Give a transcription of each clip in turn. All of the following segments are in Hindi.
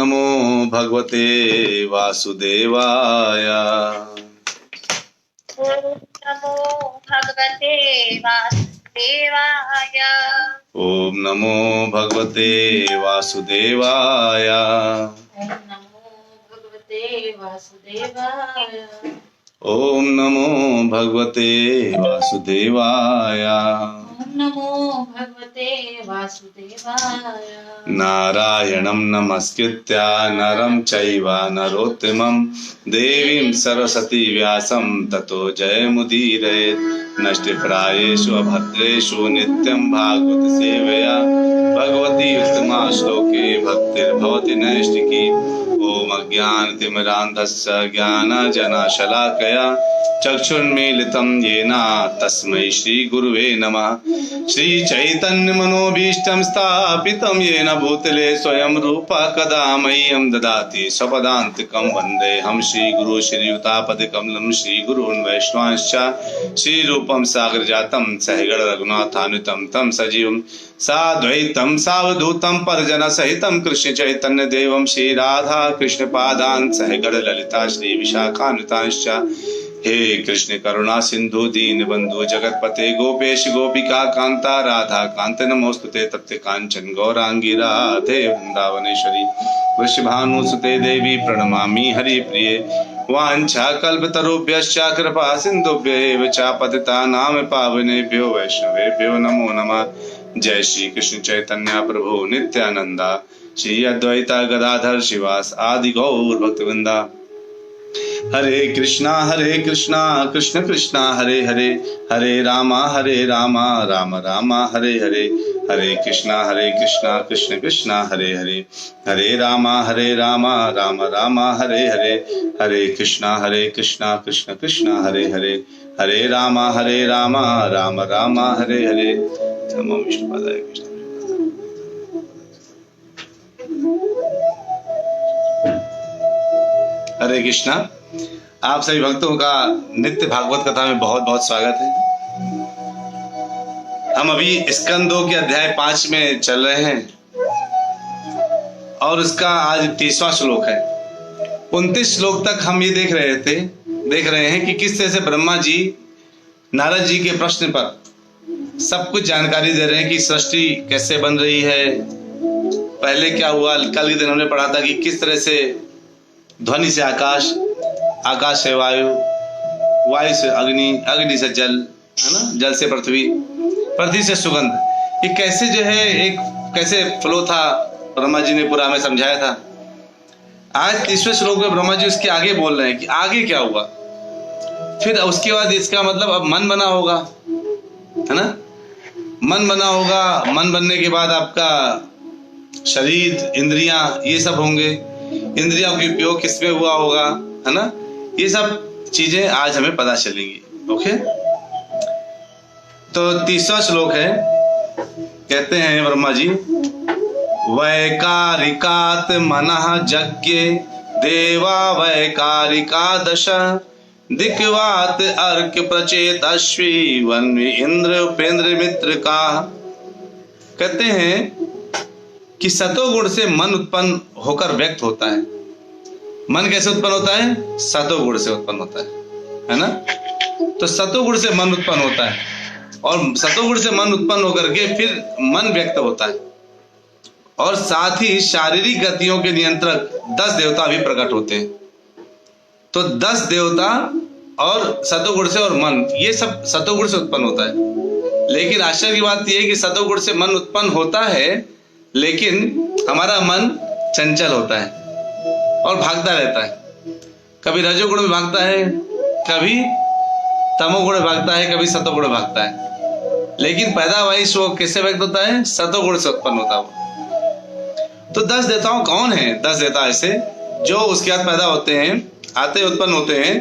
नमो भगवते वासुदेवाय। ओम नमो भगवते वासुदेवाय। ओम नमो भगवते वासुदेवाय। ओम नमो भगवते वासुदेवाय। ओम नमो भगवते वासुदेवाय। ओम नमो भगवते वासुदेवाय। नारायणं नमस्कृत्य नरं चैव नरोत्तमं देवीं सरस्वती व्यासं ततो जयमुदीरयेत्। नष्टप्रायेषु अभद्रेषु नित्यं भागवत सेवया भगवती उत्तमा श्लोके भक्तिर्भवति नैष्टिकी। ओम अज्ञानतिमिरान्धस्य ज्ञानजनशलाकया चक्षुन्मीलितं येन तस्मै श्रीगुरुवे नमः। श्रीचैतन्यमनोभीष्टं स्थापितं येन भूतले स्वयं रूपा कदा मह्यं ददाति स्वपदान्तिकं। वन्देऽहं श्रीगुरु श्रीयुतापतिकमलं श्रीगुरून् वैष्णवांश्च श्रीरूपं सागरजातं सहगण रघुनाथान्वितं तं सजीवं साद्वैतं सावधूतं परिजनसहितं कृष्ण चैतन्य देवं श्रीराधा कृष्ण पादान् सहगण ललिता श्री विशाखान्वितांश्च। हे कृष्ण करुणा सिंधु दीन बंधु जगतपते गोपेश गोपिका कांता राधा कांत नमोस्तुते तप्त कांचन गौरांगी राधे वृंदावनेश्वरी वृषभानुसुते देवी प्रणमामि हरिप्रिये। वाञ्छा कल्पतरुभ्यश्च कृपा सिन्धुभ्येव च पतितानां पावनेभ्यो वैष्णवेभ्यो नमो नमः। जय श्री कृष्ण चैतन्य प्रभु नित्यानंदा श्री अद्वैता गदाधर शिवास आदि गौर भक्तवृंदा। हरे कृष्णा कृष्ण कृष्णा हरे हरे हरे रामा राम राम हरे हरे। हरे कृष्णा कृष्ण कृष्णा हरे हरे हरे रामा राम राम हरे हरे। हरे कृष्णा कृष्ण कृष्णा हरे हरे हरे रामा राम राम हरे हरे। नमो विष्णुपादाय कृष्ण। हरे कृष्णा। आप सभी भक्तों का नित्य भागवत कथा में बहुत बहुत स्वागत है। हम अभी स्कंद 2 के अध्याय 5 में चल रहे हैं और उसका आज 30वां श्लोक है। 29 श्लोक तक हम ये देख रहे हैं कि किस तरह से ब्रह्मा जी नारद जी के प्रश्न पर सब कुछ जानकारी दे रहे हैं कि सृष्टि कैसे बन रही है, पहले क्या हुआ। कल के दिन हमने पढ़ा था कि किस तरह से ध्वनि से आकाश, आकाश से वायु, वायु से अग्नि, अग्नि से जल, है ना, जल से पृथ्वी, पृथ्वी से सुगंध, ये कैसे जो है एक कैसे फ्लो था, ब्रह्मा जी ने पूरा हमें समझाया था। आज 30वें श्लोक में ब्रह्मा जी उसके आगे बोल रहे हैं कि आगे क्या हुआ। फिर उसके बाद इसका मतलब अब मन बना होगा, है ना, मन बना होगा। मन बनने के बाद आपका शरीर, इंद्रियां, ये सब होंगे। इंद्रियों का उपयोग किसमें हुआ होगा, है ना, ये सब चीजें आज हमें पता चलेंगी। ओके, तो 30वां श्लोक है। कहते हैं ब्रह्मा जी, वैकारिकात मनः यज्ञे देवा वैकारिका दश दिक्वात अर्क प्रचेत अश्वी वन्वी इंद्र उपेंद्र मित्र का। कहते हैं कि सतोगुण से मन उत्पन्न होकर व्यक्त होता है। मन कैसे उत्पन्न होता है? सतोगुण से उत्पन्न होता है ना। तो सतोगुण से मन उत्पन्न होता है और सतोगुण से मन उत्पन्न होकर के फिर मन व्यक्त होता है। और साथ ही शारीरिक गतियों के नियंत्रक 10 देवता भी प्रकट होते हैं। तो 10 देवता और सतोगुण से और मन, ये सब सतोगुण से उत्पन्न होता है। लेकिन आश्चर्य की बात यह है कि सतोगुण से मन उत्पन्न होता है, लेकिन हमारा मन चंचल होता है और भागता रहता है। कभी रजोगुण में भागता है, कभी तमोगुण में भागता है, कभी सतोगुण में भागता है। लेकिन पैदावाइश वो किससे व्यक्त होता है? सतोगुण से उत्पन्न होता है। तो 10 देवताओं कौन है? 10 देवता ऐसे जो उसके बाद पैदा होते हैं, आते उत्पन्न होते हैं।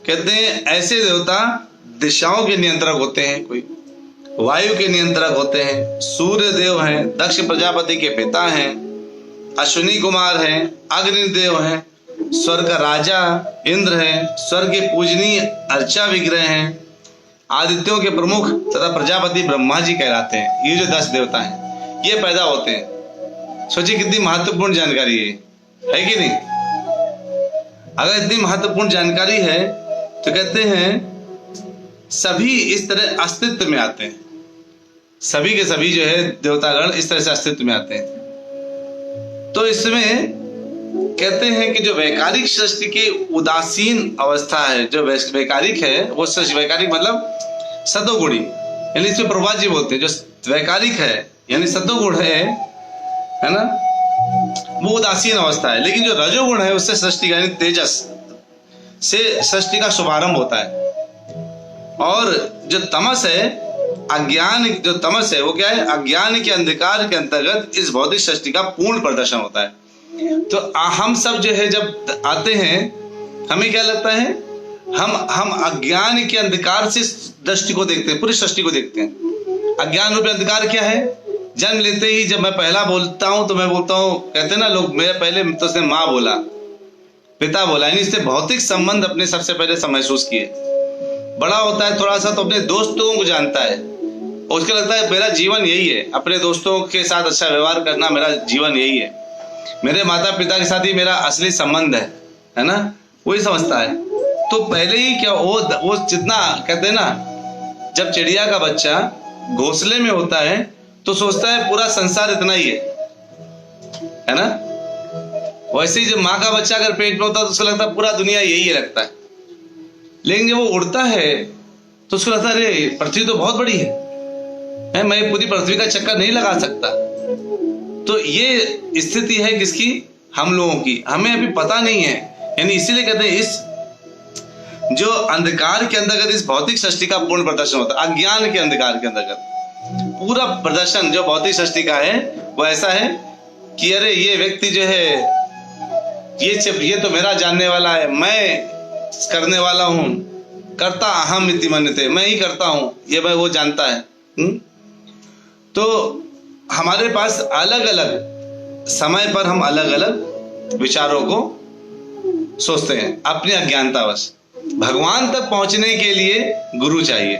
कहते हैं ऐसे देवता दिशाओं के नियंत्रक होते हैं, कोई वायु के नियंत्रक होते हैं, सूर्य देव हैं, दक्ष प्रजापति के पिता हैं, अश्विनी कुमार हैं, अग्निदेव हैं, स्वर्ग का राजा इंद्र है, स्वर्ग के पूजनीय अर्चा विग्रह हैं, आदित्यों के प्रमुख तथा प्रजापति ब्रह्मा जी कहलाते हैं। ये जो 10 देवता हैं ये पैदा होते हैं। सोचिए कितनी महत्वपूर्ण जानकारी है। है कि नहीं? अगर इतनी महत्वपूर्ण जानकारी है तो कहते हैं सभी इस तरह अस्तित्व में आते हैं, सभी के सभी जो है देवतागण इस तरह से अस्तित्व में आते हैं। तो इसमें कहते हैं कि जो वैकारिक सृष्टि की उदासीन अवस्था है, जो वैकारिक है वो सृष्टि, वैकारिक मतलब सतोगुणी, यानी इसमें प्रभुपाद जी बोलते हैं जो वैकारिक है यानी सतोगुण है ना, वो उदासीन अवस्था है। लेकिन जो रजोगुण है उससे सृष्टि का यानी तेजस से सृष्टि का शुभारंभ होता है। और जो तमस है, अज्ञान, जो तमस है वो क्या है? अज्ञान के अंधकार के अंतर्गत इस भौतिक सृष्टि का पूर्ण प्रदर्शन होता है। तो हम सब जो है जब आते हैं हमें क्या लगता है? हम अज्ञान के अंधकार से दृष्टि को देखते हैं, पूरी सृष्टि को देखते हैं। अज्ञान रूपी अंधकार क्या है? जन्म लेते ही जब मैं पहला बोलता हूं तो मैं बोलता हूं, कहते हैं ना लोग, मेरे पहले तो उसने माँ बोला, पिता बोला, यानी इससे भौतिक संबंध अपने सबसे पहले महसूस किए। बड़ा होता है थोड़ा सा तो अपने दोस्तों को जानता है, उसको लगता है मेरा जीवन यही है, अपने दोस्तों के साथ अच्छा व्यवहार करना मेरा जीवन यही है, मेरे माता पिता के साथ ही मेरा असली संबंध है ना, वही समझता है। तो पहले ही क्या वो जितना कहते हैं ना, जब चिड़िया का बच्चा घोंसले में होता है तो सोचता है पूरा संसार इतना ही है ना। वैसे ही जब माँ का बच्चा अगर पेट में होता है तो उसको लगता है पूरा दुनिया यही है, लगता है। लेकिन जब वो उड़ता है तो उसको लगता है अरे पृथ्वी तो बहुत बड़ी है, मैं पूरी पृथ्वी का चक्कर नहीं लगा सकता। तो ये स्थिति है किसकी? हम लोगों की, हमें अभी पता नहीं है। यानी इसीलिए कहते हैं इस जो अंधकार के अंतर्गत इस भौतिक सृष्टि का पूर्ण प्रदर्शन होता है। अज्ञान के अंधकार के अंतर्गत पूरा प्रदर्शन जो भौतिक सृष्टि का है वो ऐसा है कि अरे ये व्यक्ति जो है ये तो मेरा जानने वाला है, मैं करने वाला हूं, करता अहम इति मन्यते, मैं ही करता हूं, ये भाई वो जानता है। तो हमारे पास अलग अलग समय पर हम अलग अलग विचारों को सोचते हैं अपनी अज्ञानतावश। भगवान तक पहुंचने के लिए गुरु चाहिए।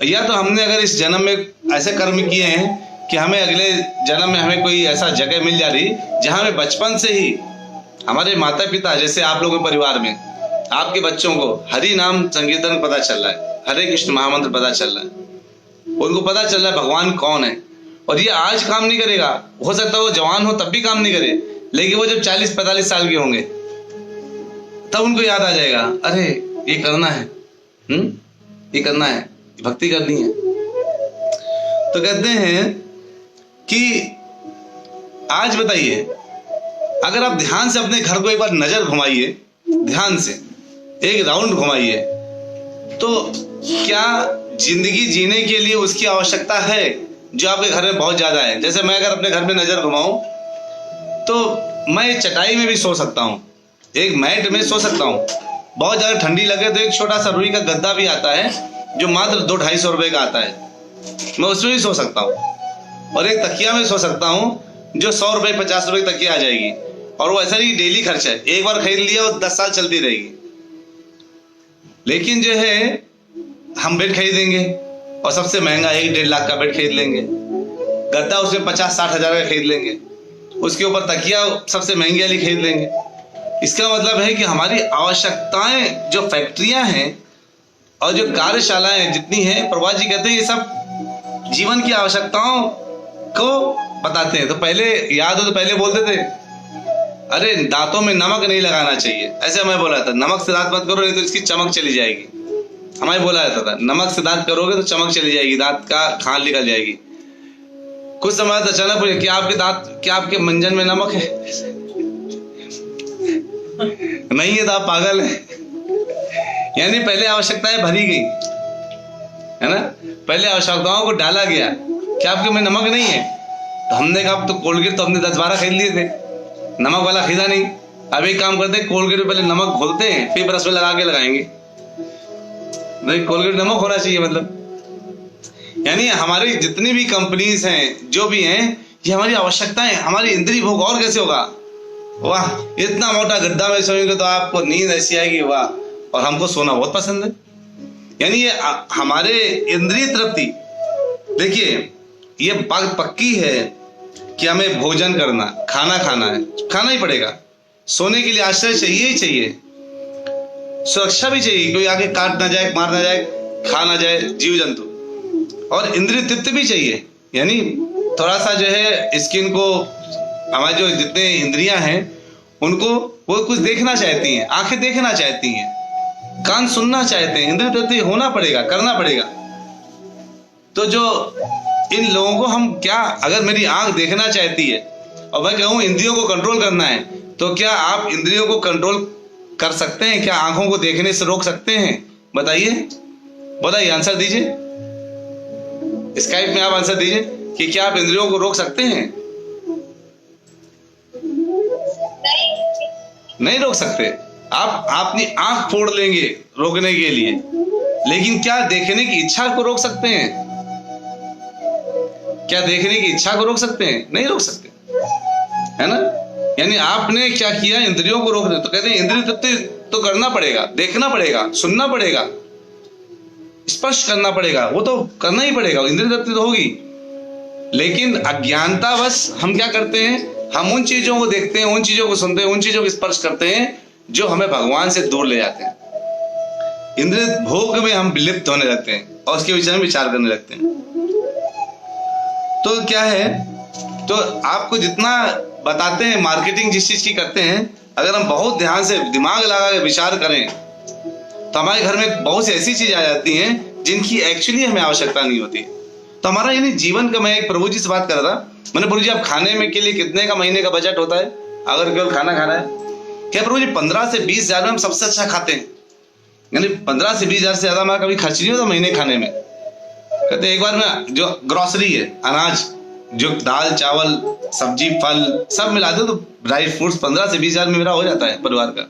या तो हमने अगर इस जन्म में ऐसे कर्म किए हैं कि हमें अगले जन्म में हमें कोई ऐसा जगह मिल जा रही जहां में बचपन से ही हमारे माता पिता, जैसे आप लोगों के परिवार में आपके बच्चों को हरि नाम संकीर्तन पता चल रहा है, हरे कृष्ण महामंत्र पता चल रहा है, उनको पता चल रहा है भगवान कौन है। और ये आज काम नहीं करेगा, हो सकता है वो जवान हो तब भी काम नहीं करे, लेकिन वो जब 40-45 साल के होंगे तब उनको याद आ जाएगा, अरे ये करना है, ये करना है, भक्ति करनी है। तो कहते हैं कि आज बताइए, अगर आप ध्यान से अपने घर को एक बार नजर घुमाइए, ध्यान से एक राउंड घुमाइए, तो क्या जिंदगी जीने के लिए उसकी आवश्यकता है जो आपके घर में बहुत ज्यादा है? जैसे मैं अगर अपने घर में नजर घुमाऊं तो मैं चटाई में भी सो सकता हूं, एक मैट में सो सकता हूं। बहुत ज्यादा ठंडी लगे तो एक छोटा सा रुई का गद्दा भी आता है जो मात्र 200-250 रुपए का आता है, मैं उसमें भी सो सकता हूँ। और एक तकिया में सो सकता हूँ जो 100 रुपए 50 रुपए तकिया आ जाएगी, और वो ऐसा नहीं डेली खर्चा है, एक बार खरीद लिया वो 10 साल चलती रहेगी। लेकिन जो है हम बेड खरीदेंगे और सबसे महंगा 1-1.5 लाख का बेड खरीद लेंगे, गद्दा उसमें 50-60 हजार का खरीद लेंगे, उसके ऊपर तकिया सबसे महंगी वाली खरीद लेंगे। इसका मतलब है कि हमारी आवश्यकताएं, जो फैक्ट्रियां हैं और जो कार्यशालाएं जितनी हैं, प्रभुपाद जी कहते हैं ये सब जीवन की आवश्यकताओं को बताते हैं। तो पहले याद हो तो पहले बोलते थे अरे दांतों में नमक नहीं लगाना चाहिए, ऐसे हमें बोला था, नमक से दांत मत करो नहीं तो इसकी चमक चली जाएगी। हमें बोला जाता था नमक से दांत करोगे तो चमक चली जाएगी, दांत का खाल निकल जाएगी। कुछ समय तो अचानक पूछे क्या आपके दांत, क्या आपके मंजन में नमक है? नहीं है तो आप पागल है। यानी पहले आवश्यकताएं भरी गई है ना, पहले आवश्यकताओं को डाला गया। क्या आपके में नमक नहीं है? तो हमने कहा तो कोलगेट तो हमने 10-12 खरीद लिए थे, नमक वाला खरीदा नहीं। अब एक काम करते हैं, कोलगेट में पहले नमक घोलते हैं फिर ब्रश में लगा के लगाएंगे। नहीं, कोलगेट नमक होना चाहिए मतलब। यानी हमारी जितनी भी कंपनीज हैं, जो भी हैं, ये हमारी आवश्यकताएं, हमारी इंद्रिय भोग। और कैसे होगा? वाह, इतना मोटा गड्ढा में सोएंगे तो आपको नींद ऐसी आएगी, वाह। और हमको सोना बहुत पसंद है। यानी ये हमारे इंद्रिय तृप्ति। देखिए ये बात पक्की है कि हमें भोजन करना, खाना खाना है, खाना ही पड़ेगा। सोने के लिए आश्रय चाहिए ही चाहिए, सुरक्षा भी चाहिए, कोई आगे काट ना जाए, मार ना जाए, खा ना जाए जीव जंतु। और इंद्रिय तृप्ति भी चाहिए, यानी थोड़ा सा जो है स्किन को, हमारे जो जितने इंद्रियां हैं उनको वो कुछ देखना चाहती हैं, आंखें देखना चाहती हैं, कान सुनना चाहते हैं, इंद्रिय तृप्ति होना पड़ेगा, करना पड़ेगा। तो जो इन लोगों को हम क्या, अगर मेरी आंख देखना चाहती है और मैं कहूँ इंद्रियों को कंट्रोल करना है, तो क्या आप इंद्रियों को कंट्रोल कर सकते हैं? क्या आंखों को देखने से रोक सकते हैं? बताइए, बताइए, आंसर दीजिए। स्काइप में आप आंसर दीजिए कि क्या आप इंद्रियों को रोक सकते हैं? नहीं रोक सकते। आप अपनी आंख फोड़ लेंगे रोकने के लिए, लेकिन क्या देखने की इच्छा को रोक सकते हैं? क्या देखने की इच्छा को रोक सकते हैं? नहीं रोक सकते, है ना। यानी आपने क्या किया, इंद्रियों को रोक दे। तो कहते हैं इंद्रिय तृप्ति तो करना पड़ेगा, देखना पड़ेगा, सुनना पड़ेगा, स्पर्श करना पड़ेगा, वो तो करना ही पड़ेगा, इंद्रिय तृप्ति तो होगी। लेकिन अज्ञानतावश हम क्या करते हैं, हम उन चीजों को देखते हैं, उन चीजों को सुनते हैं, उन चीजों को स्पर्श करते हैं जो हमें भगवान से दूर ले जाते हैं। इंद्रिय भोग में हम लिप्त होने लगते हैं और उसके विषय में विचार करने लगते हैं। तो क्या है, तो आपको जितना बताते हैं, मार्केटिंग जिस चीज की करते हैं, अगर हम बहुत ध्यान से दिमाग लगा के विचार करें तो हमारे घर में बहुत सी ऐसी चीज आ जाती हैं जिनकी एक्चुअली हमें आवश्यकता नहीं होती। तो हमारा यानी जीवन का, मैं एक प्रभु जी से बात कर रहा था, मैंने प्रभु जी आप खाने में के लिए कितने का महीने का बजट होता है अगर केवल खाना खाना है? क्या प्रभु जी 15 से 20 हजार में हम सबसे अच्छा खाते हैं, यानी 15 से 20 हजार से ज्यादा हमारा कभी खर्च नहीं होता महीने खाने में। कहते एक बार में जो ग्रोसरी है, अनाज, जो दाल चावल सब्जी फल सब मिला दो तो ड्राई फ्रूट्स 15 से 20 हजार में मेरा हो जाता है परिवार का।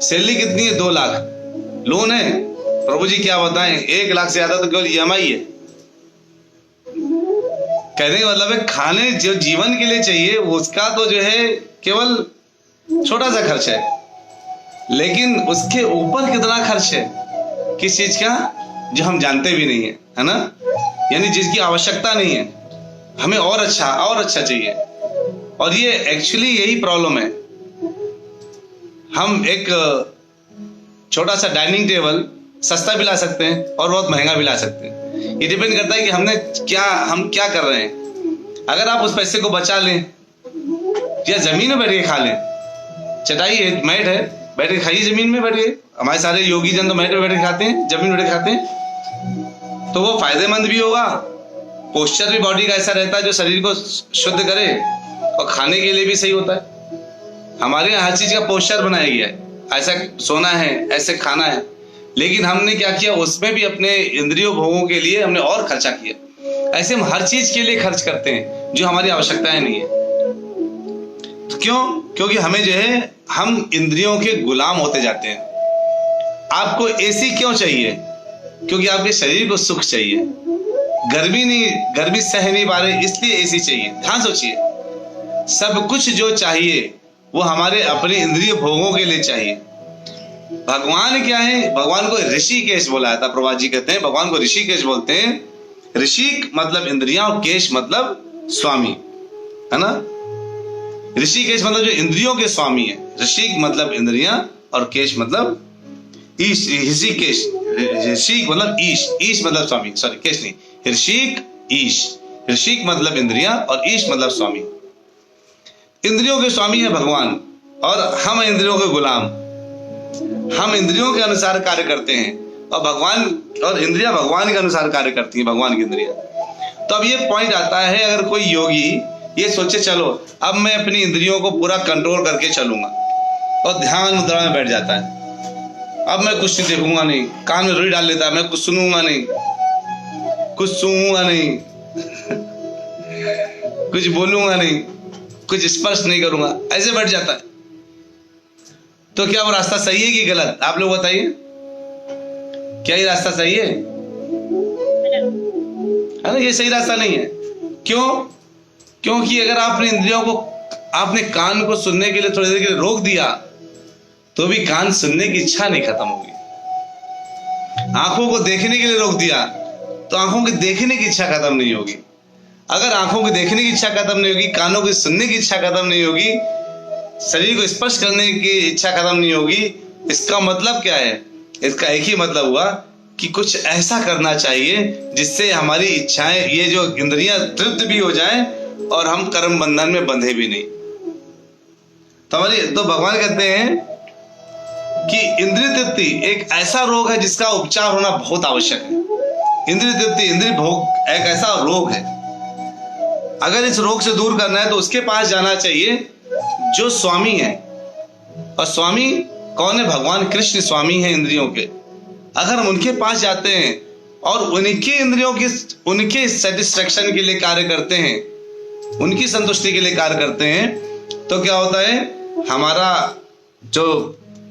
सैलरी कितनी है? 2 लाख। लोन है प्रभु जी क्या बताएं, 1 लाख से ज्यादा तो केवल EMI है। कहने का मतलब है खाने जो जीवन के लिए चाहिए उसका तो जो है केवल छोटा सा खर्च है, लेकिन उसके ऊपर कितना खर्च है किस चीज का, जो हम जानते भी नहीं है ना, यानी जिसकी आवश्यकता नहीं है, हमें और अच्छा चाहिए। और ये एक्चुअली यही प्रॉब्लम है। हम एक छोटा सा डाइनिंग टेबल सस्ता भी ला सकते हैं और बहुत महंगा भी ला सकते हैं। ये डिपेंड करता है कि हम क्या कर रहे हैं। अगर आप उस पैसे को बचा लें या जमीन में बैठ के खा लें, चटाई है, मैट है, बैठ के खाइए जमीन में बैठ के। हमारे सारे योगी जन तो मैट में बैठ के खाते हैं, जमीन में बैठ के खाते हैं, तो वो फायदेमंद भी होगा। पोस्चर भी बॉडी का ऐसा रहता है जो शरीर को शुद्ध करे और खाने के लिए भी सही होता है। हमारे यहाँ हर चीज का पोस्चर बनाया गया है, ऐसा सोना है, ऐसे खाना है, लेकिन हमने क्या किया, उसमें भी अपने इंद्रियों भोगों के लिए हमने और खर्चा किया। ऐसे हम हर चीज के लिए खर्च करते हैं जो हमारी आवश्यकताएं नहीं है। तो क्यों? क्योंकि हमें जो है हम इंद्रियों के गुलाम होते जाते हैं। आपको एसी क्यों चाहिए? क्योंकि आपके शरीर को सुख चाहिए। गर्मी सह नहीं पा रहे इसलिए एसी चाहिए। ध्यान सोचिए, सब कुछ जो चाहिए वो हमारे अपने इंद्रिय भोगों के लिए चाहिए। भगवान क्या है? भगवान को ऋषिकेश बोला था। प्रभा जी कहते हैं भगवान को ऋषिकेश बोलते हैं। ऋषिक मतलब इंद्रियां और केश मतलब स्वामी, है ना। ऋषिकेश मतलब जो इंद्रियों के स्वामी है। ऋषिक मतलब इंद्रियां और केश मतलब ईश। ऋषिकेश, ऋषिक मतलब ईश, ईश मतलब स्वामी, सॉरी केश नहीं, ऋषिक ईश। ऋषिक मतलब इंद्रियां और ईश मतलब स्वामी। इंद्रियों के स्वामी है भगवान और हम इंद्रियों के गुलाम। हम इंद्रियों के अनुसार कार्य करते हैं और भगवान और इंद्रियां भगवान के अनुसार कार्य करती हैं, भगवान की इंद्रियां। तो अब ये पॉइंट आता है, अगर कोई योगी ये सोचे चलो अब मैं अपनी इंद्रियों को पूरा कंट्रोल करके चलूंगा और ध्यान मुद्रा में बैठ जाता है, अब मैं कुछ नहीं देखूंगा नहीं, कान में रुई डाल लेता है, मैं कुछ सुनूंगा नहीं, कुछ सूंघूंगा नहीं कुछ बोलूंगा नहीं, कुछ स्पर्श नहीं करूंगा, ऐसे बैठ जाता है। तो क्या वो रास्ता सही है कि गलत? आप लोग बताइए, क्या ये रास्ता सही है ना? ये सही रास्ता नहीं है। क्यों? क्योंकि अगर आपने इंद्रियों को, आपने कान को सुनने के लिए थोड़ी देर के लिए रोक दिया तो भी कान सुनने की इच्छा नहीं खत्म होगी। आंखों को देखने के लिए रोक दिया तो आंखों की देखने की इच्छा खत्म नहीं होगी। अगर आंखों की देखने की इच्छा खत्म नहीं होगी, कानों की सुनने की इच्छा खत्म नहीं होगी, शरीर को स्पर्श करने की इच्छा खत्म नहीं होगी, इसका मतलब क्या है? इसका एक ही मतलब हुआ कि कुछ ऐसा करना चाहिए जिससे हमारी इच्छाएं, ये जो इंद्रियां तृप्त भी हो जाएं और हम कर्म बंधन में बंधे भी नहीं। तो भगवान कहते हैं कि इंद्रिय तृप्ति एक ऐसा रोग है जिसका उपचार होना बहुत आवश्यक है। इंद्रिय तृप्ति, इंद्रिय भोग एक ऐसा रोग है, अगर इस रोग से दूर करना है तो उसके पास जाना चाहिए जो स्वामी है। और स्वामी कौन है? भगवान कृष्ण स्वामी है इंद्रियों के। अगर हम उनके पास जाते हैं और उनके इंद्रियों की, उनके सेटिस्फेक्शन के लिए कार्य करते हैं, उनकी संतुष्टि के लिए कार्य करते हैं, तो क्या होता है? हमारा जो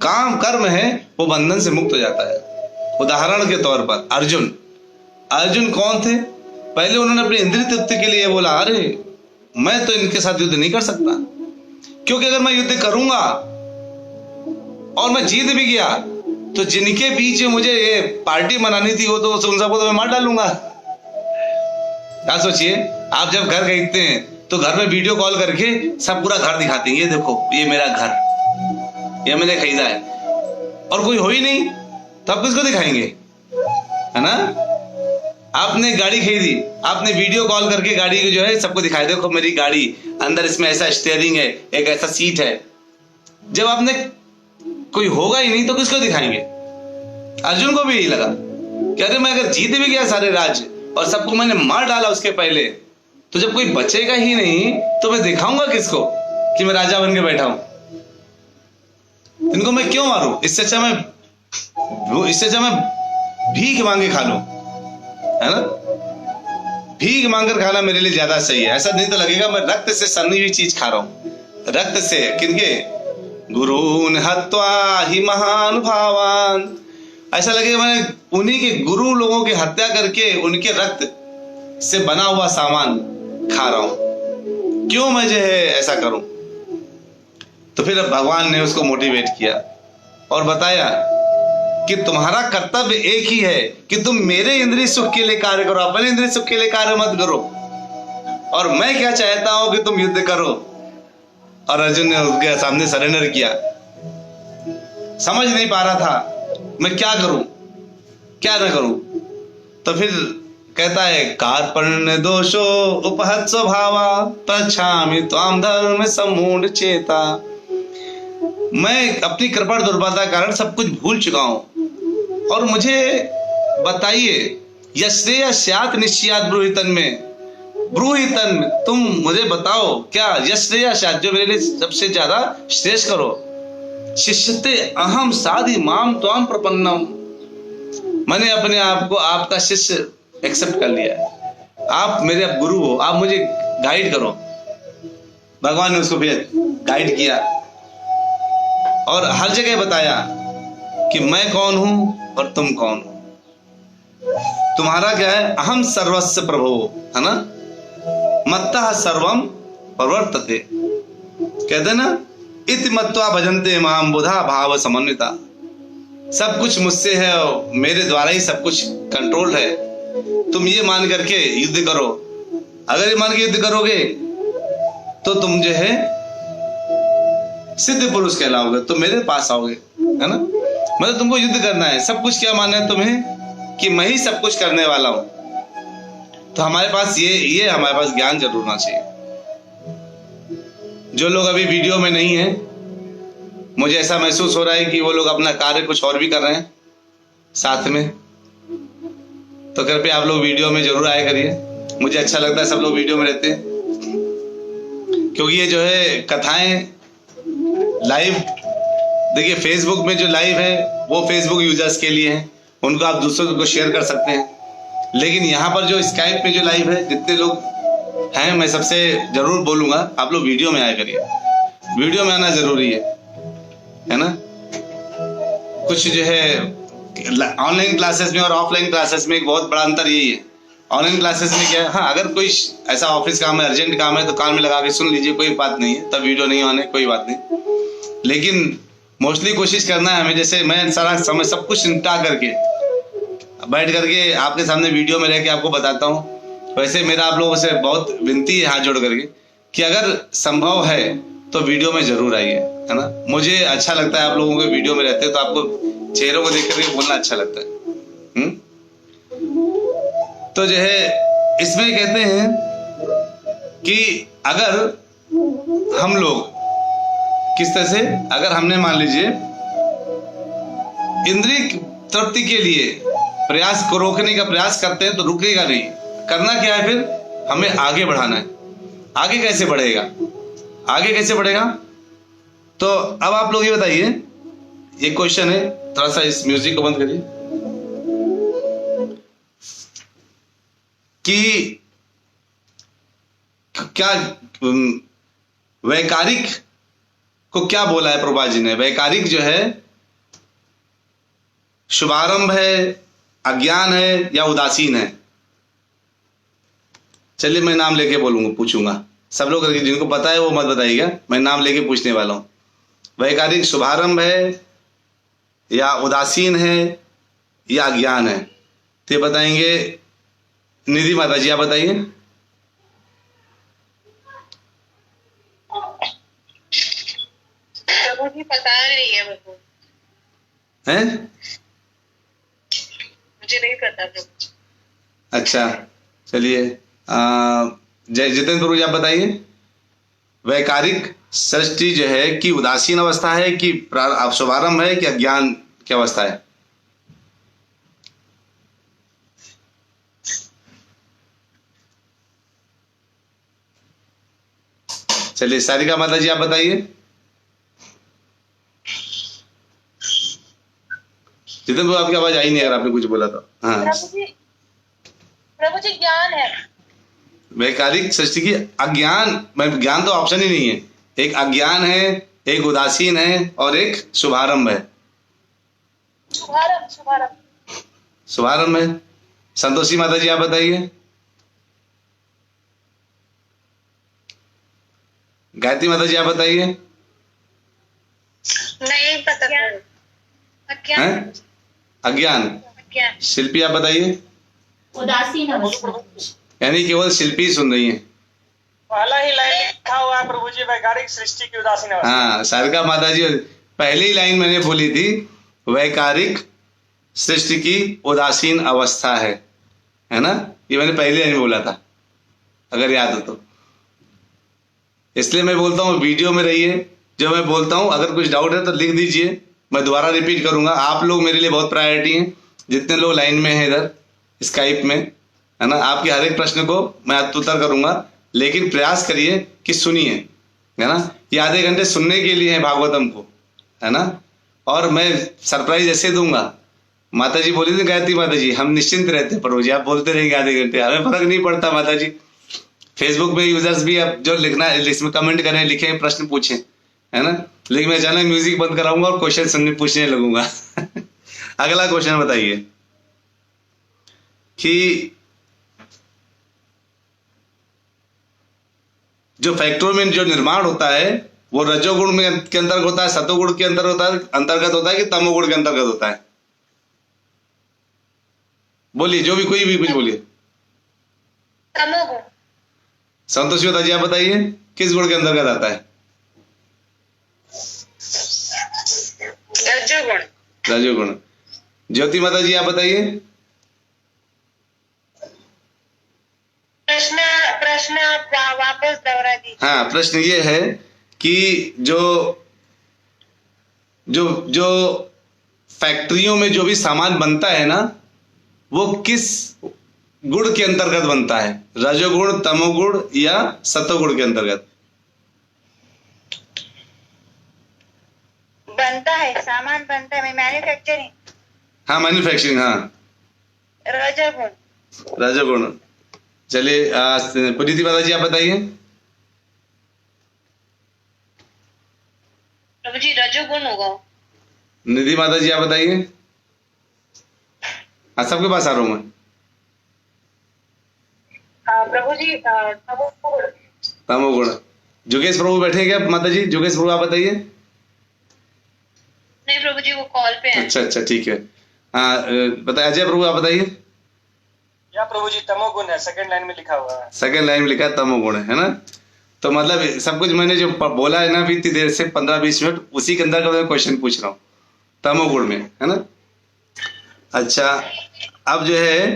काम कर्म है वो बंधन से मुक्त हो जाता है। उदाहरण के तौर पर अर्जुन कौन थे? पहले उन्होंने अपनी इंद्रिय तृप्ति के लिए बोला, अरे मैं तो इनके साथ युद्ध नहीं कर सकता, क्योंकि अगर मैं युद्ध करूंगा और मैं जीत भी गया तो जिनके बीच मुझे ये पार्टी मनानी थी वो तो उन सबको तो मैं मार डालूंगा। क्या सोचिए, आप जब घर खरीदते हैं तो घर में वीडियो कॉल करके सब पूरा घर दिखाते हैं, ये देखो ये मेरा घर, ये मैंने खरीदा है, और कोई हो ही नहीं तो आप किसको दिखाएंगे? है ना? आपने गाड़ी खरीदी, आपने वीडियो कॉल करके गाड़ी को जो है सबको दिखाया, देखो मेरी गाड़ी, अंदर इसमें ऐसा स्टीयरिंग है, एक ऐसा सीट है। जब आपने कोई होगा ही नहीं तो किसको दिखाएंगे? अर्जुन को भी यही लगा कि अरे मैं अगर जीत भी गया सारे राज्य और सबको मैंने मार डाला उसके पहले, तो जब कोई बचेगा ही नहीं तो मैं दिखाऊंगा किसको कि मैं राजा बन के बैठा हूं? इनको मैं क्यों मारूं? इससे अच्छा मैं भीख मांगे खा लूं, है ना? भीख मांगकर खाना मेरे लिए ज्यादा सही है। ऐसा नहीं तो लगेगा मैं रक्त से सनी हुई चीज खा रहा हूं। रक्त से किनके? गुरून् हत्वा ही महानुभावान। ऐसा लगेगा मैं उन्हीं के गुरु लोगों की हत्या करके उनके रक्त से बना हुआ सामान खा रहा हूं। क्यों मैं जो है ऐसा करूं? तो फिर भगवान ने उसको मोटिवेट किया और बताया कि तुम्हारा कर्तव्य एक ही है कि तुम मेरे इंद्रिय सुख के लिए कार्य करो, अपने इंद्रिय सुख के लिए कार्य मत करो। और मैं क्या चाहता हूं कि तुम युद्ध करो। और अर्जुन ने उसके सामने सरेंडर किया। समझ नहीं पा रहा था मैं क्या करूं क्या ना करूं। तो फिर कहता है, कार्पण्य दोषो उपहत स्वभावा पृच्छामि त्वाम धर्म सम्मूढ़ चेता। मैं अपनी कृपा दुर्बलता कारण सब कुछ भूल चुका हूं और मुझे बताइए, यश्रेय स्यात् निश्चयात् ब्रूहितन में, ब्रूहितन में तुम मुझे बताओ क्या यश्रेय स्यात्, जो मेरे लिए सबसे ज्यादा श्रेष्ठ करो। शिष्यते अहम साधि माम त्वाम प्रपन्नम। मैंने अपने आप को आपका शिष्य एक्सेप्ट कर लिया है, आप मेरे अब गुरु हो, आप मुझे गाइड करो। भगवान ने उसको फिर गाइड किया और हर जगह बताया कि मैं कौन हूं और तुम कौन हो। तुम्हारा क्या है? अहम सर्वस्य प्रभो, है ना? मत्तः सर्वम प्रवर्तते। कहते ना, इति मत्वा भजन्ते माम बुधा भाव समन्विता। सब कुछ मुझसे है और मेरे द्वारा ही सब कुछ कंट्रोल है। तुम ये मान करके युद्ध करो। अगर ये मान के युद्ध करोगे तो तुम जो है सिद्ध पुरुष कहलाओगे, तो मेरे पास आओगे, है ना? मतलब तुमको युद्ध करना है। सब कुछ क्या मानना है तुम्हें कि मैं ही सब कुछ करने वाला हूं। तो हमारे पास ये हमारे पास ज्ञान जरूर होना चाहिए। जो लोग अभी वीडियो में नहीं है, मुझे ऐसा महसूस हो रहा है कि वो लोग अपना कार्य कुछ और भी कर रहे हैं साथ में, तो कृपया आप लोग वीडियो में जरूर आया करिए। मुझे अच्छा लगता है सब लोग वीडियो में रहते हैं, क्योंकि ये जो है कथाएं लाइव, देखिए फेसबुक में जो लाइव है वो फेसबुक यूजर्स के लिए है, उनको आप दूसरों को शेयर कर सकते हैं। लेकिन यहाँ पर जो स्काइप में जो लाइव है, जितने लोग हैं, मैं सबसे जरूर बोलूंगा आप लोग वीडियो में आया करिए। वीडियो में आना जरूरी है ना? कुछ जो है ऑनलाइन क्लासेस में और ऑफलाइन क्लासेस में एक बहुत बड़ा अंतर यही है। ऑनलाइन क्लासेस में क्या है, हाँ अगर कोई ऐसा ऑफिस काम है, अर्जेंट काम है, तो कान में लगा के सुन लीजिए, कोई बात नहीं है, तब वीडियो नहीं आने कोई बात नहीं। लेकिन मोस्टली कोशिश करना है हमें, जैसे मैं सारा समय सब कुछ निपटा करके बैठ करके आपके सामने वीडियो में रह के आपको बताता हूँ, वैसे मेरा आप लोगों से बहुत विनती है हाथ जोड़ करके कि अगर संभव है तो वीडियो में जरूर आइए, है ना। मुझे अच्छा लगता है आप लोगों के वीडियो में रहते हैं तो आपको चेहरों को देख करके बोलना अच्छा लगता है। तो जो है इसमें कहते हैं कि अगर हम लोग किस तरह से, अगर हमने मान लीजिए इंद्रिय तृप्ति के लिए प्रयास को रोकने का प्रयास करते हैं तो रुकेगा नहीं। करना क्या है फिर, हमें आगे बढ़ाना है। आगे कैसे बढ़ेगा, आगे कैसे बढ़ेगा? तो अब आप लोग ये बताइए, ये क्वेश्चन है, थोड़ा सा इस म्यूजिक को बंद करिए, कि क्या वैकारिक को क्या बोला है प्रभुपाद जी ने? वैकारिक जो है शुभारंभ है, अज्ञान है या उदासीन है? चलिए मैं नाम लेके बोलूंगा, पूछूंगा, सब लोग जिनको पता है वो मत बताइएगा, मैं नाम लेके पूछने वाला हूं। वैकारिक शुभारंभ है या उदासीन है या अज्ञान है? तो बताएंगे निधि माता जी, आप बताइए। प्रभु जी पता नहीं है मेरे को, हैं? मुझे नहीं पता प्रभु। अच्छा चलिए, जय जितेंद्र प्रभु जी आप बताइए, वैकारिक सृष्टि जो है कि उदासीन अवस्था है कि शुभारंभ है कि अज्ञान की अवस्था है? चलिए सारिका माता जी आप बताइए। जितेंद्र प्रभु आपकी आवाज आई नहीं अगर आपने कुछ बोला तो। हाँ प्रभु जी ज्ञान है। वैकारिक सृष्टि की अज्ञान, ज्ञान तो ऑप्शन ही नहीं है। एक अज्ञान है, एक उदासीन है और एक शुभारंभ है। शुभारंभ है। संतोषी माता जी आप बताइए। गायत्री माता जी आप बताइए। नहीं पता। अज्ञान। अज्ञान। शिल्पी आप बताइए। उदासीन अवस्था, यानी केवल शिल्पी सुन रही है। पहला ही लाइन लिखा हुआ है प्रभु जी, वैकारिक सृष्टि की उदासीन अवस्था। हाँ सारिका माता जी, पहली लाइन मैंने बोली थी वैकारिक सृष्टि की उदासीन अवस्था है ना। ये मैंने पहली लाइन बोला था अगर याद हो तो। इसलिए मैं बोलता हूँ वीडियो में रहिए, जो मैं बोलता हूँ अगर कुछ डाउट है तो लिख दीजिए, मैं दोबारा रिपीट करूंगा। आप लोग मेरे लिए बहुत प्रायोरिटी हैं, जितने लोग लाइन में हैं इधर स्काइप में, है ना। आपके हर एक प्रश्न को मैं उत्तर करूंगा, लेकिन प्रयास करिए कि सुनिए, है ना। ये आधे घंटे सुनने के लिए है भागवतम को, है ना। और मैं सरप्राइज ऐसे दूंगा। माता जी बोली थी गायत्री माता जी, हम निश्चिंत रहते हैं प्रभु जी, आप बोलते रहेंगे आधे घंटे, हमें फर्क नहीं पड़ता माता जी। फेसबुक में यूजर्स भी अब जो लिखना है इसमें कमेंट करें, लिखें, प्रश्न पूछें, है ना। लेकिन मैं अचानक म्यूजिक बंद कराऊंगा और क्वेश्चन सुनने पूछने लगूंगा। अगला क्वेश्चन बताइए कि जो फैक्टरों में जो निर्माण होता है वो रजोगुण में के अंतर्गत होता है, सतोगुण के अंतर्गत होता है कि तमोगुण के अंतर्गत होता है? बोलिए, जो भी कोई भी कुछ बोलिए। तमोगुण। संतोषी माता जी आप बताइए किस गुण के अंतर्गत आता है? रजोगुण। रजोगुण। ज्योति माता जी आप बताइए। प्रश्न आप वापस दोहरा दीजिए। हाँ, प्रश्न ये है कि जो जो जो फैक्ट्रियों में जो भी सामान बनता है ना, वो किस गुण के अंतर्गत बनता है? रजोगुण, तमोगुण या सतोगुण के अंतर्गत बनता है? सामान बनता है, मैन्युफैक्चरिंग। हाँ मैन्युफैक्चरिंग, हाँ रजोगुण। रजोगुण। चलिए पुनीति माता जी आप बताइए। प्रभु जी रजोगुण होगा। निधि माता जी आप बताइए। हाँ सबके पास आ रहा हूं मैं। प्रभु जी तमोगुण। तमोगुण। जोगेश प्रभु बैठे क्या माता जी? जोगेश प्रभु आप बताइए। नहीं प्रभु जी वो कॉल पे है। अच्छा अच्छा ठीक है। हाँ बताइए। अजय प्रभु आप बताइए। या प्रभु जी तमोगुण है, सेकंड लाइन में लिखा हुआ है। सेकंड लाइन में लिखा है तमोगुण है ना। तो मतलब सब कुछ मैंने जो बोला है ना अभी इतनी देर से 15-20 मिनट, उसी के अंदर का मैं क्वेश्चन पूछ रहा हूँ, तमोगुण में, है ना। अच्छा, अब जो है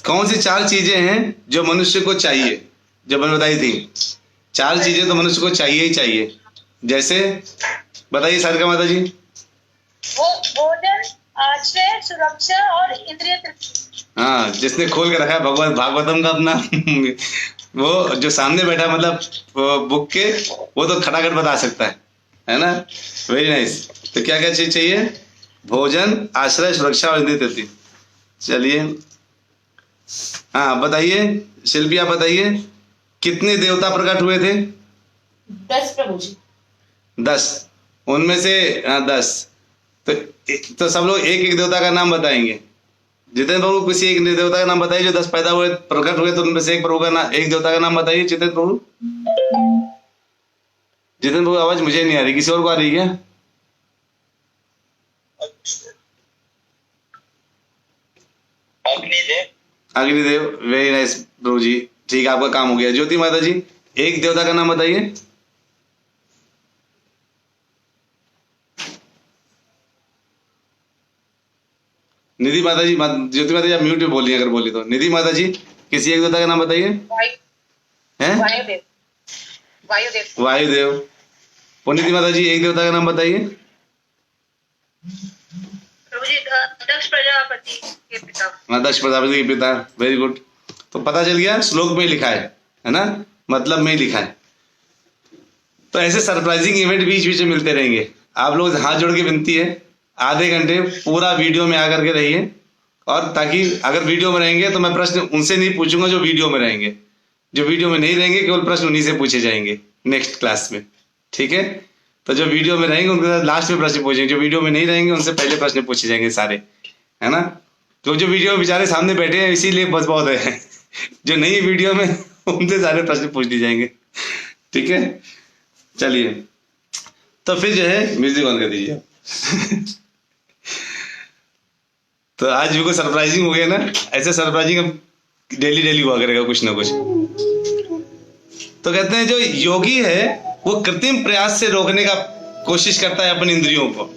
कौन सी 4 चीजें हैं जो मनुष्य को चाहिए, जो मैंने बताई थी 4 चीजें तो मनुष्य को चाहिए ही चाहिए। जैसे बताइए सारिका माता जी। वो भोजन, आश्रय, सुरक्षा और इंद्रिय तृप्ति। हाँ, जिसने खोल के रखा है भागवतम का अपना वो जो सामने बैठा मतलब बुक के, वो तो खटाखट बता सकता है ना। Very nice. तो क्या क्या चीज चाहिए? भोजन, आश्रय, सुरक्षा और इंद्रिय तृप्ति। चलिए हाँ बताइए शिल्पी, आप बताइए कितने देवता प्रकट हुए थे? 10 प्रभु जी। 10। उनमें से 10 तो सब लोग एक एक देवता का नाम बताएंगे। जितेंद्र प्रभु किसी एक देवता का नाम बताइए जो 10 पैदा हुए प्रकट हुए, तो उनमें से एक प्रभु का नाम, एक देवता का नाम बताइए। जितेंद्र प्रभु, जितेंद्र प्रभु आवाज मुझे नहीं आ रही, किसी और को आ रही है क्या? अग्निदेव। वेरी नाइस प्रभु जी, ठीक है आपका काम हो गया। ज्योति माता जी एक देवता का नाम बताइए। निधि माता जी, ज्योति माता जी आप म्यूट में बोलिए अगर बोली तो। निधि माता जी किसी एक देवता का नाम बताइए। हैं? वायुदेव। वायुदेव। वायुदेव। पुनीति माता जी एक देवता का नाम बताइए। प्रभु जी दक्ष प्रजापति के पिता। हाँ, दक्ष प्रजापति के पिता। Very good. तो पता चल गया, श्लोक में लिखा है ना, मतलब में लिखा है। तो ऐसे सरप्राइजिंग इवेंट बीच बीच में मिलते रहेंगे। आप लोग हाथ जोड़ के विनती है, आधे घंटे पूरा वीडियो में आकर के रहिए, और ताकि अगर वीडियो में रहेंगे तो मैं प्रश्न उनसे नहीं पूछूंगा जो वीडियो में रहेंगे। जो वीडियो में नहीं रहेंगे केवल प्रश्न उन्हीं से पूछे जाएंगे नेक्स्ट क्लास में, ठीक है। तो जो वीडियो में रहेंगे उनके साथ लास्ट में प्रश्न पूछेंगे, जो वीडियो में नहीं रहेंगे उनसे पहले प्रश्न पूछे जाएंगे सारे, है ना। तो जो वीडियो में बेचारे सामने बैठे हैं इसीलिए बस बहुत है, जो नहीं वीडियो में उनसे सारे प्रश्न पूछ लिए जाएंगे, ठीक है। चलिए तो फिर जो है म्यूजिक ऑन कर दीजिए। तो आज भी कोई सरप्राइजिंग हो गया ना, ऐसे सरप्राइजिंग अब डेली डेली हुआ करेगा कुछ ना कुछ। तो कहते हैं जो योगी है वो कृत्रिम प्रयास से रोकने का कोशिश करता है अपनी इंद्रियों को,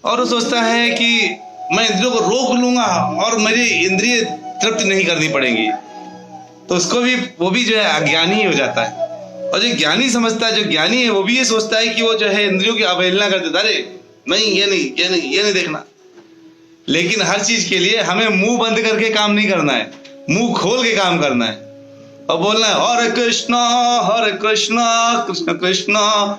और वो सोचता है कि मैं इंद्रियों को रोक लूंगा और मेरी इंद्रिय तृप्त नहीं करनी पड़ेगी। तो उसको भी, वो भी जो है अज्ञानी ही हो जाता है। और जो ज्ञानी समझता है, जो ज्ञानी है वो भी ये सोचता है कि वो जो है इंद्रियों की अवहेलना कर देता है, अरे नहीं ये नहीं ये नहीं ये नहीं देखना। लेकिन हर चीज के लिए हमें मुंह बंद करके काम नहीं करना है, मुंह खोल के काम करना है और बोलना है हरे कृष्णा कृष्ण कृष्ण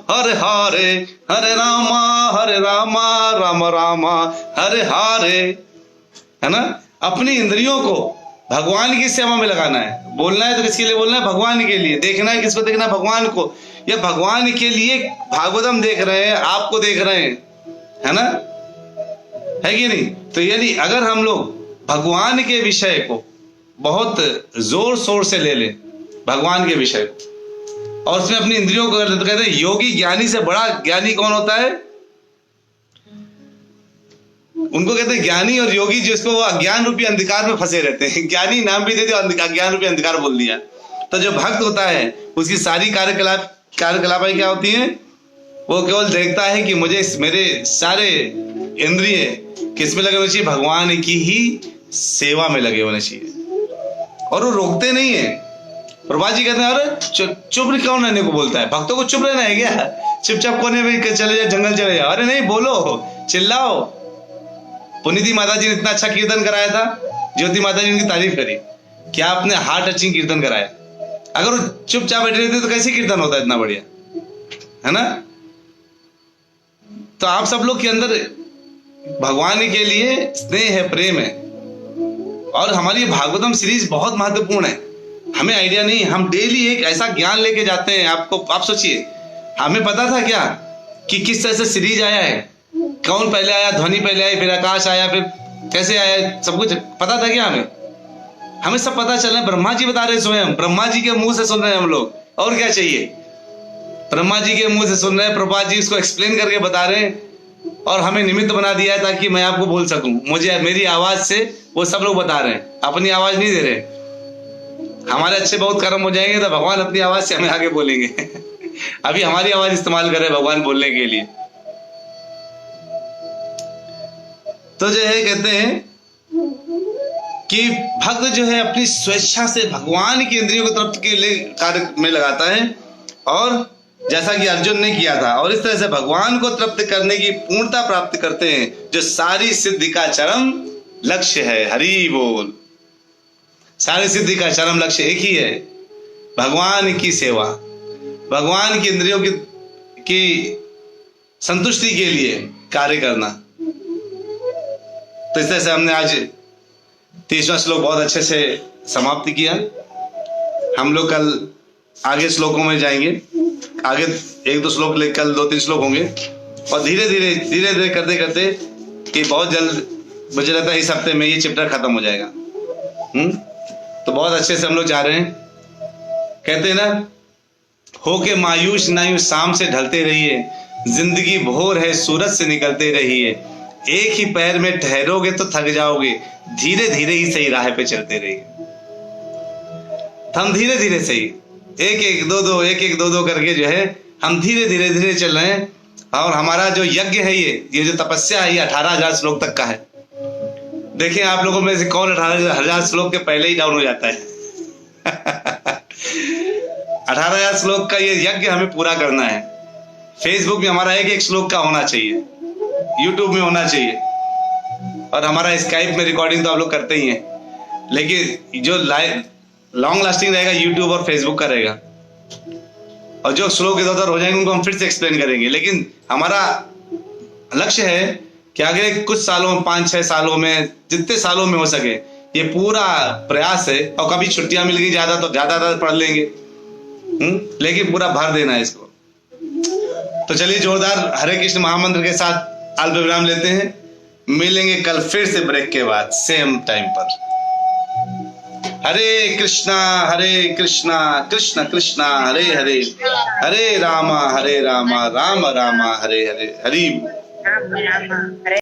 हरे हरे, हरे रामा राम रामा हरे हरे, है ना। अपनी इंद्रियों को भगवान की सेवा में लगाना है। बोलना है तो किसके लिए बोलना है? भगवान के लिए। देखना है किसको? देखना है भगवान को। या भगवान के लिए भागवतम देख रहे हैं, आपको देख रहे हैं, है ना, है कि नहीं। तो यानी अगर हम लोग भगवान के विषय को बहुत जोर शोर से ले लें, भगवान के विषय को, और उसमें अपनी इंद्रियों को कर, तो कहते हैं योगी ज्ञानी से बड़ा ज्ञानी कौन होता है? उनको कहते हैं ज्ञानी और योगी, जिसको वो अज्ञान रूपी अंधकार में फंसे रहते हैं। ज्ञानी नाम भी दे दिया, अज्ञान रूपी अंधकार बोल दिया। तो जो भक्त होता है उसकी सारी कार्यकलापें क्या होती हैं? वो केवल देखता है कि मुझे मेरे सारे इंद्रिय किस में लगे होने चाहिए? भगवान की ही सेवा में लगे होने चाहिए। और वो रोकते नहीं है। प्रभा जी कहते हैं अरे चुप कौन रहने को बोलता है? भक्तों को चुप रहना है क्या? चुपचाप कोने में चले जाओ, जंगल चले जाओ। अरे नहीं, बोलो, चिल्लाओ। पुनीति माता जी ने इतना अच्छा कीर्तन कराया था, ज्योति माता जी ने उनकी तारीफ करी, क्या आपने हार्ट टचिंग कीर्तन कराया। अगर वो चुपचाप बैठे रहते तो कैसे कीर्तन होता है इतना बढ़िया, है ना। तो आप सब लोग के अंदर भगवान के लिए स्नेह है, प्रेम है। और हमारी भागवतम सीरीज बहुत महत्वपूर्ण है। हमें आइडिया नहीं, हम डेली एक ऐसा ज्ञान लेके जाते हैं। आप सोचिए, हमें पता था क्या कि किस तरह से सीरीज आया है? कौन पहले आया? ध्वनि पहले आई, फिर आकाश आया, फिर कैसे आया? सब कुछ पता था क्या हमें सब पता चल रहा है। ब्रह्मा जी बता रहे स्वयं, ब्रह्मा जी के मुंह से सुन रहे हैं हम लोग। और क्या चाहिए? ब्रह्मा जी के मुंह से सुन रहे हैं, प्रभा जी इसको एक्सप्लेन करके बता रहे हैं, और हमें निमित्त बना दिया है ताकि मैं आपको बोल सकूं। मुझे मेरी आवाज से वो सब लोग बता रहे हैं, अपनी आवाज नहीं दे रहे। हमारे अच्छे बहुत कर्म हो जाएंगे तो भगवान अपनी आवाज से हमें आगे बोलेंगे। अभी हमारी आवाज इस्तेमाल कर रहे हैं भगवान बोलने के लिए। तो जो है कहते हैं कि भक्त जो है अपनी स्वेच्छा से भगवान की इंद्रियों को तृप्त के लिए कार्य में लगाता है, और जैसा कि अर्जुन ने किया था, और इस तरह से भगवान को तृप्त करने की पूर्णता प्राप्त करते हैं, जो सारी सिद्धि का चरम लक्ष्य है। हरि बोल। सारी सिद्धि का चरम लक्ष्य एक ही है, भगवान की सेवा, भगवान की इंद्रियों की संतुष्टि के लिए कार्य करना। तो इस तरह से हमने आज 30वां श्लोक बहुत अच्छे से समाप्त किया। हम लोग कल आगे श्लोकों में जाएंगे, आगे 1-2 श्लोक ले, कल 2-3 श्लोक होंगे, और धीरे धीरे करते करते कि बहुत जल्द मुझे लगता है इस हफ्ते में ये चैप्टर खत्म हो जाएगा। तो बहुत अच्छे से हम लोग जा रहे हैं। कहते हैं ना, होके मायूस नायूस शाम से ढलते रहिए, जिंदगी भोर है सूरज से निकलते रहिए, एक ही पैर में ठहरोगे तो थक जाओगे, धीरे धीरे ही सही राह पे चलते रहिए। हम धीरे धीरे सही, एक एक दो दो करके जो है हम धीरे धीरे चल रहे हैं। और हमारा जो यज्ञ है, ये जो तपस्या है, ये 18,000 श्लोक तक का है। देखिए आप लोगों में से कौन 18,000 श्लोक के पहले ही डाउन हो जाता है। 18,000 श्लोक का ये यज्ञ हमें पूरा करना है। फेसबुक में हमारा एक श्लोक का होना चाहिए, यूट्यूब में होना चाहिए, और हमारा स्काइप में रिकॉर्डिंग तो आप लोग करते ही हैं, लेकिन जो लॉन्ग लास्टिंग रहेगा यूट्यूब और फेसबुक का रहेगा। और जो श्लोक इधर उधर हो जाएंगे उनको हम फिर से एक्सप्लेन करेंगे। लेकिन हमारा लक्ष्य है कि आगे कुछ सालों, 5-6 सालों में, जितने सालों में हो सके, ये पूरा प्रयास है। और कभी छुट्टियां मिल गई ज्यादा तो ज्यादा पढ़ लेंगे, लेकिन पूरा भर देना है इसको। तो चलिए जोरदार हरे कृष्ण महामंत्र के साथ अल्प विराम लेते हैं। मिलेंगे कल फिर से ब्रेक के बाद सेम टाइम पर। हरे कृष्णा कृष्ण कृष्णा हरे हरे, हरे रामा राम राम हरे हरे। हरि राम राम हरे